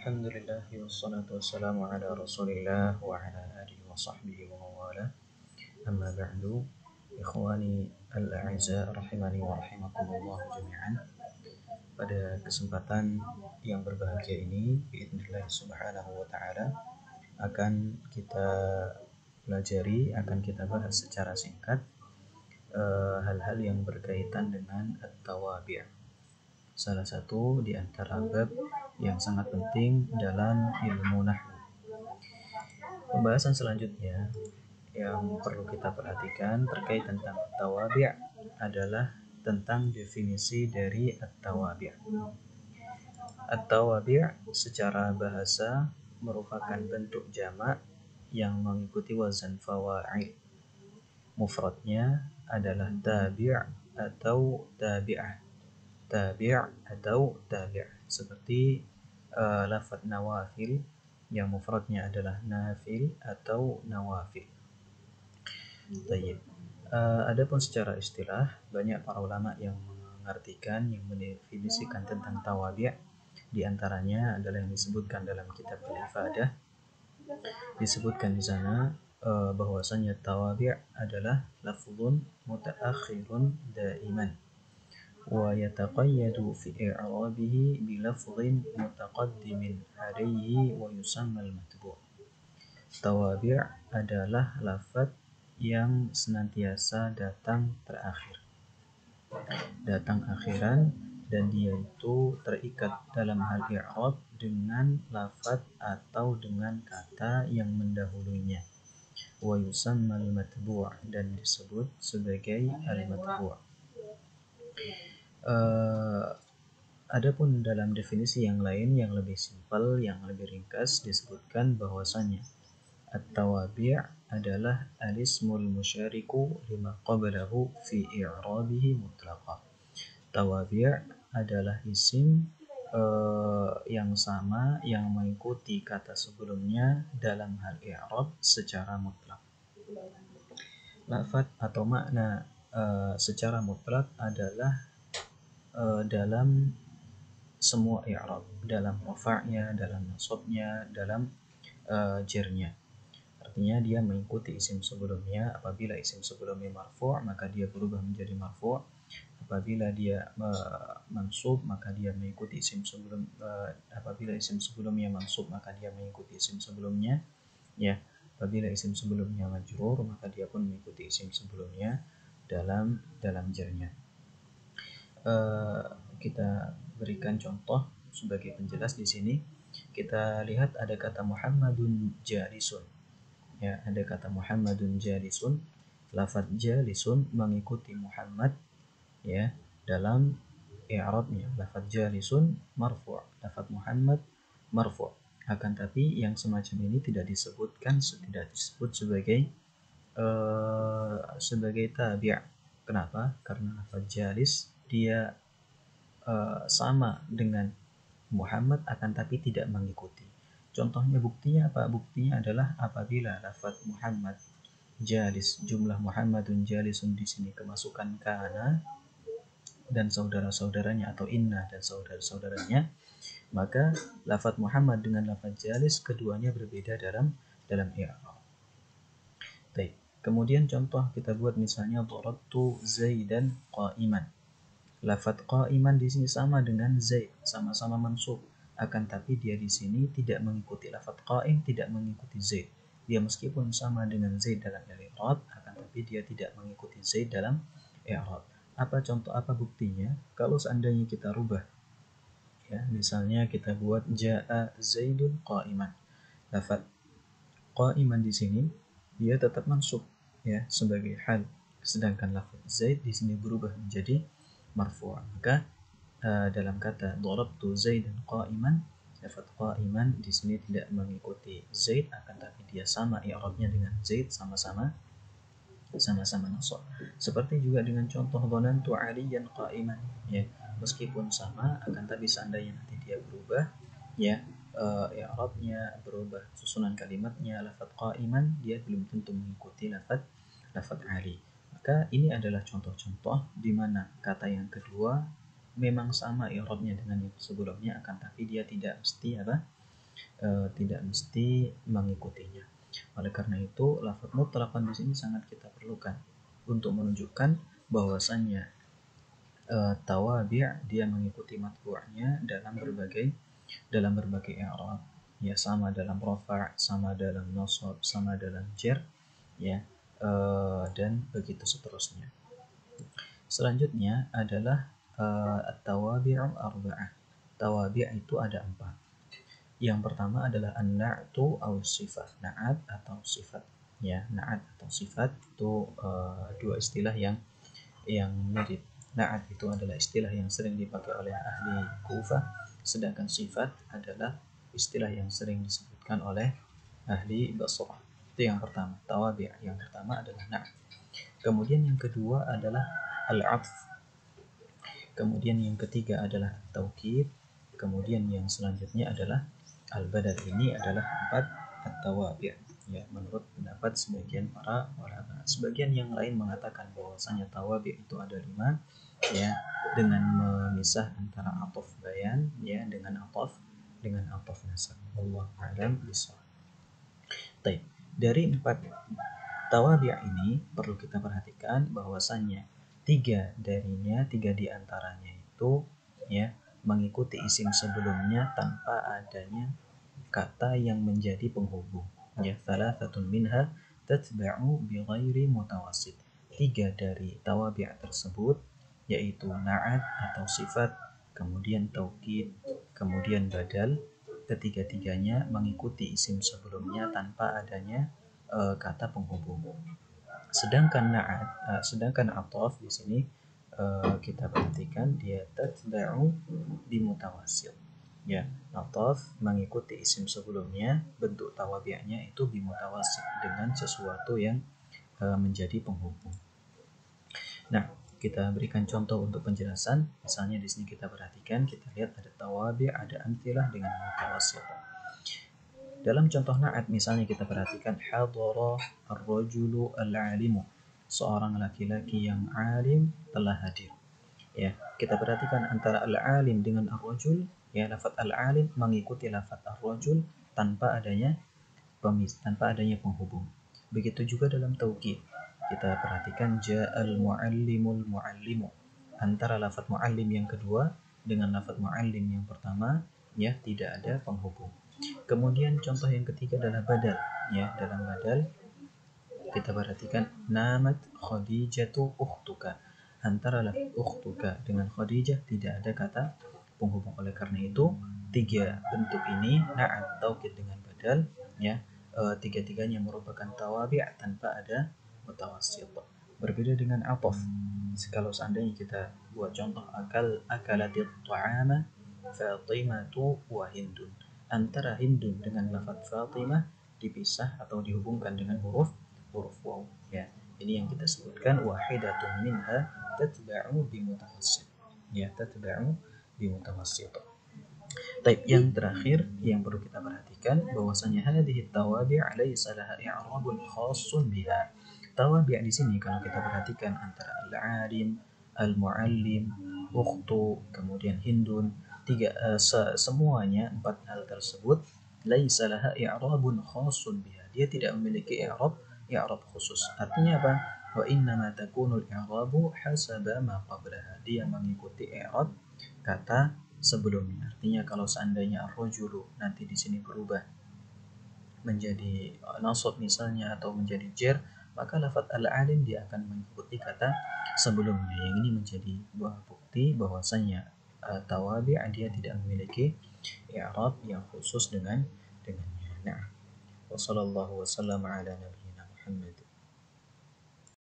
Alhamdulillah wassalatu wassalamu ala rasulillah wa ala alihi wa sahbihi wa mawala. Amma ba'du, ikhwani al-a'izza rahimani wa rahimakumullah jami'an. Pada kesempatan yang berbahagia ini biidznillah subhanahu wa ta'ala akan kita pelajari, akan kita bahas secara singkat hal-hal yang berkaitan dengan at-tawabi', salah satu di antara bab yang sangat penting dalam ilmu nahwu. Pembahasan selanjutnya yang perlu kita perhatikan terkait tentang tawabi' adalah tentang definisi dari at-tawabi'. At-tawabi' secara bahasa merupakan bentuk jamak yang mengikuti wazan fawa'il. Mufradnya adalah tabi' atau tabi'ah. Tabi' atau tabi', seperti lafaz nawafil yang mufradnya adalah nafil atau nawafil. Baik. Adapun secara istilah, banyak para ulama yang mengartikan, yang mendefinisikan tentang tawabi'. Di antaranya adalah yang disebutkan dalam kitab Al-Ifadah. Disebutkan di sana bahwasanya tawabi' adalah lafzun mutaakhirun daiman wa yataqayyadu fi i'rabihi bi lafzin mutaqaddimin alayhi wa yusamma al-matbu'. Tawabi' adalah lafaz yang senantiasa datang terakhir, datang akhiran, dan dia itu terikat dalam hal i'rab dengan lafaz atau dengan kata yang mendahulunya. Wa yusamma al-matbu', dan disebut sebagai al-matbu'. Adapun dalam definisi yang lain yang lebih simpel, yang lebih ringkas, disebutkan bahwasanya at-tawabi' adalah al-ismul musyariku lima qablahu fi i'rabihi mutlaqa. Tawabi' adalah isim yang sama, yang mengikuti kata sebelumnya dalam hal i'rab secara mutlak. Lafaz atau makna secara mutlak adalah dalam semua i'rab, dalam rafa'nya, dalam nasabnya, dalam jarnya. Artinya dia mengikuti isim sebelumnya. Apabila isim sebelumnya marfu', maka dia berubah menjadi marfu'. Apabila dia mansub, maka dia mengikuti isim sebelum apabila isim sebelumnya mansub, maka dia mengikuti isim sebelumnya, ya. Apabila isim sebelumnya majrur, maka dia pun mengikuti isim sebelumnya dalam jarnya. Kita berikan contoh sebagai penjelas di sini. Kita lihat ada kata Muhammadun jalisun. Ya, ada kata Muhammadun jalisun. Lafaz jalisun mengikuti Muhammad, ya, dalam i'rabnya. Lafaz jalisun marfu', lafaz Muhammad marfu'. Akan tapi yang semacam ini tidak disebut sebagai tabi'. Kenapa? Karena lafaz jalis dia sama dengan Muhammad, akan tapi tidak mengikuti. Contohnya, buktinya apa? Buktinya adalah apabila lafaz Muhammad jalis, jumlah Muhammadun jalisun di sini kemasukan kana dan saudara-saudaranya, atau inna dan saudara-saudaranya, maka lafaz Muhammad dengan lafaz jalis keduanya berbeda dalam i'rab. Baik. Kemudian contoh kita buat misalnya darabtu Zaidan qa'iman. Lafaz qa'iman di sini sama dengan Zaid, sama-sama mansub. Akan tapi dia di sini tidak mengikuti lafaz qa'im, tidak mengikuti Zaid. Dia meskipun sama dengan Zaid dalam i'rab, akan tapi dia tidak mengikuti Zaid dalam i'rab. Apa contoh, apa buktinya? Kalau seandainya kita rubah, ya, misalnya kita buat ja'a Zaidun qa'iman. Lafaz qa'iman di sini dia tetap mansub, ya, sebagai hal. Sedangkan lafaz Zaid di sini berubah menjadi marfu'. Maka dalam kata darabtu Zaidan qa'iman, lafaz qa'iman di sini tidak mengikuti Zaid, akan tapi dia sama i'rabnya dengan Zaid, sama-sama nasab. Seperti juga dengan contoh dhanantu 'aliyan qa'iman, ya, meskipun sama, akan tapi seandainya nanti dia berubah, ya, i'rabnya berubah, susunan kalimatnya, lafaz qa'iman dia belum tentu mengikuti lafaz 'ali. Maka ini adalah contoh-contoh di mana kata yang kedua memang sama i'rabnya dengan yang sebelumnya, akan tapi dia tidak mesti tidak mesti mengikutinya. Oleh karena itu, lafaz mutlaqan di sini sangat kita perlukan untuk menunjukkan bahwasannya tawabi' dia mengikuti matbu'nya dalam berbagai i'rab, ya, sama dalam rafa', sama dalam nasab, sama dalam jar, ya, dan begitu seterusnya. Selanjutnya adalah at-tawabi'u arba'ah. Tawabi' itu ada 4. Yang pertama adalah an-na'tu aw sifat, na'at atau sifat. Ya, na'at atau sifat itu dua istilah yang mirip. Na'at itu adalah istilah yang sering dipakai oleh ahli Kufah, sedangkan sifat adalah istilah yang sering disebutkan oleh ahli Basrah. Itu yang pertama, tawabi'. Yang pertama adalah na'at. Kemudian yang kedua adalah al-'athf. Kemudian yang ketiga adalah taukid. Kemudian yang selanjutnya adalah al-badal. Ini adalah 4 at-tawabi', ya, menurut pendapat sebagian para ulama. Sebagian yang lain mengatakan bahwasanya tawabi' itu ada 5, ya, dengan memisah antara ataf bayan, ya, dengan ataf nasab. Wallahu a'lam bishawab. Baik, dari 4 tawabi' ini perlu kita perhatikan bahwasannya 3 di antaranya itu, ya, mengikuti isim sebelumnya tanpa adanya kata yang menjadi penghubung. Ya, thalathatun minha tatba'u bighairi mutawassit. 3 dari tawabi' tersebut yaitu na'at atau sifat, kemudian taukid, kemudian badal, ketiga-tiganya mengikuti isim sebelumnya tanpa adanya kata penghubung. Sedangkan ataf di sini kita perhatikan dia tatba'u bimutawassit. Ya, ataf mengikuti isim sebelumnya, bentuk tawabi'nya itu bimutawassit, dengan sesuatu yang menjadi penghubung. Nah, kita berikan contoh untuk penjelasan. Misalnya di sini kita perhatikan, kita lihat ada tawabi', ada amtilah dengan mutawassithah. Dalam contoh na'at misalnya kita perhatikan hadara ar-rajulu al-'alimu. Seorang laki-laki yang alim telah hadir. Ya, kita perhatikan antara al-'alim dengan ar-rajul, ya, lafaz al-'alim mengikuti lafaz ar-rajul tanpa adanya penghubung. Begitu juga dalam taukid. Kita perhatikan ja'al mu'allimul mu'allimu. Antara lafaz mu'allim yang kedua dengan lafaz mu'allim yang pertama, ya, tidak ada penghubung. Kemudian contoh yang ketiga adalah badal. Ya, dalam badal kita perhatikan namat khadijatu ukhtuka. Antara lafaz ukhtuka dengan khadijah tidak ada kata penghubung. Oleh karena itu, 3 bentuk ini, na'at, taukid dengan badal, ya, tiga-tiganya merupakan tawabi' tanpa ada mutawassit. Berbeda dengan ataf. Kalau seandainya kita buat contoh akalatit ta'ama Fatimatu wa Hindun. Antara Hindun dengan lafaz Fatimah dipisah atau dihubungkan dengan huruf waw. Ya, ini yang kita sebutkan wahidatun minha tatba'u bimutawassit. Ya, tatba'u bimutawassit. Taib, yang terakhir yang perlu kita perhatikan bahwasanya hadhihi tawabi' laysa laha i'rabun khassun biha. Tawabi' di sini kalau kita perhatikan antara al-'alim, al-mu'allim, ukhtu, kemudian hindun, semuanya 4 hal tersebut laysa laha i'rabun khassun biha. Dia tidak memiliki i'rab khusus. Artinya apa? Wa innama takunul i'rabu hasaba ma qablaha. Dia mengikuti i'rab kata sebelumnya. Artinya kalau seandainya ar-rajulu nanti di sini berubah menjadi nasab misalnya atau menjadi jar, maka lafaz al-alim dia akan mengikuti kata sebelumnya. Yang ini menjadi buah bukti bahwasanya tawabi' dia tidak memiliki i'rab yang khusus dengannya. Nah, wa sallallahu wasallam ala nabiyyina Muhammad